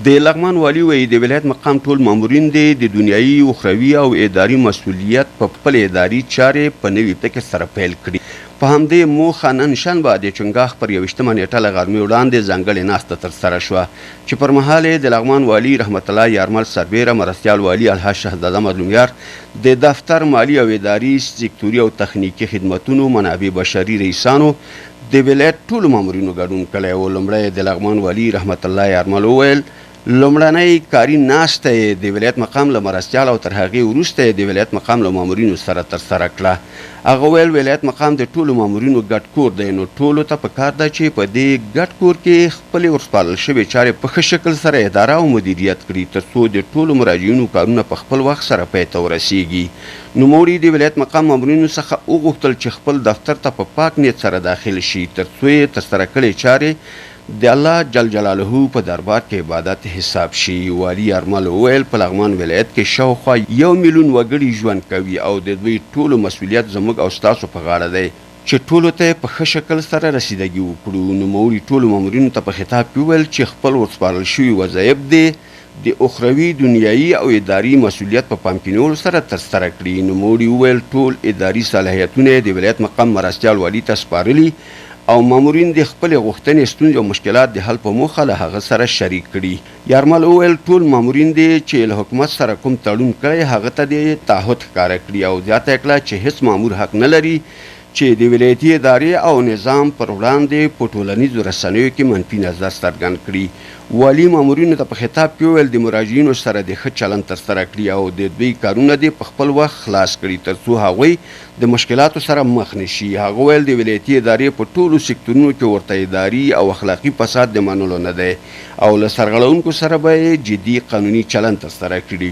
د لغمان والي وایي د ولایت مقام ټول مامورین د دنیایي اخروي او اداري مسؤلیت په خپل اداري چارې په نوي فکر سره پیل کړي. په همدې موخه نن شنبه د چنګاښ پر 21مه نیټه له غرمې وړاندې ځانګړې ناسته ترسره شوه چې پر مهال یې د لغمان والي رحمت الله یارمل سربیره، مرستیال والي الحاج شهزاده مظلومیار، د دفتر مالی او اداري سکتوري او تخنیکي خدمتونو منابع بشري رئیسانو د ولایت ټولو مامورینو ګډون کړی و. لومړی د لغمان والي رحمت الله یارمل وویل لومړنۍ کاري ناسته یې د ولایت مقام له مرستیال او تر هغې وروسته یې د ولایت مقام له مامورینو سره ترسره کړه. هغه ویل ولایت مقام د ټولو مامورینو ګډ کور دی، نو ټولو ته پکار ده چې په دې ګډ کور کې خپلې ورسپارل شوې چارې په ښه شکل سره اداره او مدیریت کړي تر څو د ټولو مراجعینو کارونه په خپل وخت سره پای ته ورسیږي. نوموړي د ولایت مقام مامورینو څخه وغوښتل چې خپل دفتر ته په پاک نیت سره داخل شي تر څو یې ترسره کړې چارې د الله جل جلاله په دربار کې عبادت حساب شي. والي یارمل وویل په لغمان ولایت کې شاوخوا 1 میلیون وګړي ژوند کوي او د دوی ټولو مسؤلیت زموږ او ستاسو په غاړه دی چې ټولو ته په ښه شکل سره رسیدګي وکړو. نوموړي ټولو مامورینو ته په خطاب کې وویل چې خپل ورسپارل شوي وظایف د اخروي، دنیایي او اداري مسؤلیت په پام کې نیولو سره ترسره کړي. نوموړي وویل ټول اداري صلاحیتونه د ولایت مقام مرستیال والي ته سپارلي او مامورین د خپلې غوښتنې، ستونزې او مشکلات د حل په موخه له هغه سره شریک کړي. یارمل وویل ټول مامورین دي چې له حکومت سره کوم تړون کړی هغه ته د تعهد ښکاره کړي او زیاته یې کړه چې هیڅ مامور حق نه لري چې د ولایتي ادارې او نظام پر وړاندې په ټولنیزو رسنیو کې منفي نظر څرګند کړي. والي مامورینو ته په خطاب کې وویل د مراجعینو سره د ښه چلند ترسره کړي او د دوی کارونه دې په خپل وخت خلاص کړي تر څو هغوی د مشکلاتو سره مخ نشي. هغه ویل د ولایتي ادارې په ټولو سکتورونو کې ورته اداري او اخلاقي فساد د منلو نه دی او له سرغړونکو سره به جدي قانوني چلند ترسره کړي.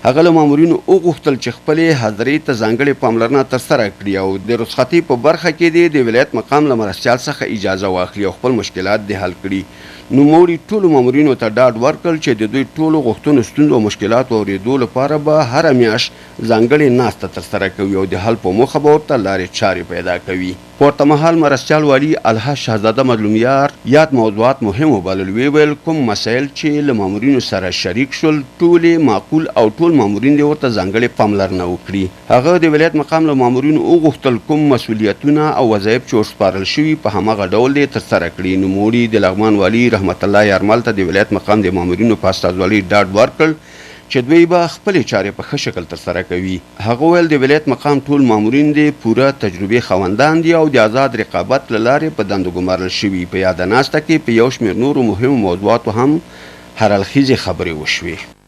هغه له مامورینو وغوښتل چې خپلې حاضرۍ ته ځانګړې پاملرنه ترسره کړي او د رخصتۍ په برخه کې دې د ولایت مقام له مرستیال څخه اجازه واخلي او خپل مشکلات دې حل کړي. نوموړي ټولو مامورینو ته ډاډ ورکړل چې د دوی ټولو غوښتنو، ستونزو او مشکلاتو اورېدو لپاره به هره میاشت ځانګړې ناسته ترسره کوي او د حل په موخه به ورته لارې چارې پیدا کوي. پورته مهال مرستیال والي الحاج شهزاده مظلومیار یاد موضوعات مهم وبلل. ویل کوم مسایل چې له مامورینو سره شریک شول ټولې معقول او ټول مامورین دې ورته ځانګړې پاملرنه وکړي. هغه د ولایت مقام له مامورینو وغوښتل کوم مسؤلیتونه او وظایف چې ورسپارل شوي په هماغه ډول دې ترسره کړي. نوموړي د لغمان والي رحمت الله یارمل ته د ولایت مقام د مامورینو په استازولۍ ډاډ ورکړ چې دوی به خپلې چارې په ښه شکل ترسره کوي. هغه ویل د ولایت مقام ټول مامورین د پوره تجربې خاوندان دي او د آزاد رقابت له لارې په دندو ګمارل شوي. په یاده ناسته کې په یو شمېر نورو مهمو موضوعاتو هم هر اړخیزې خبرې وشوې.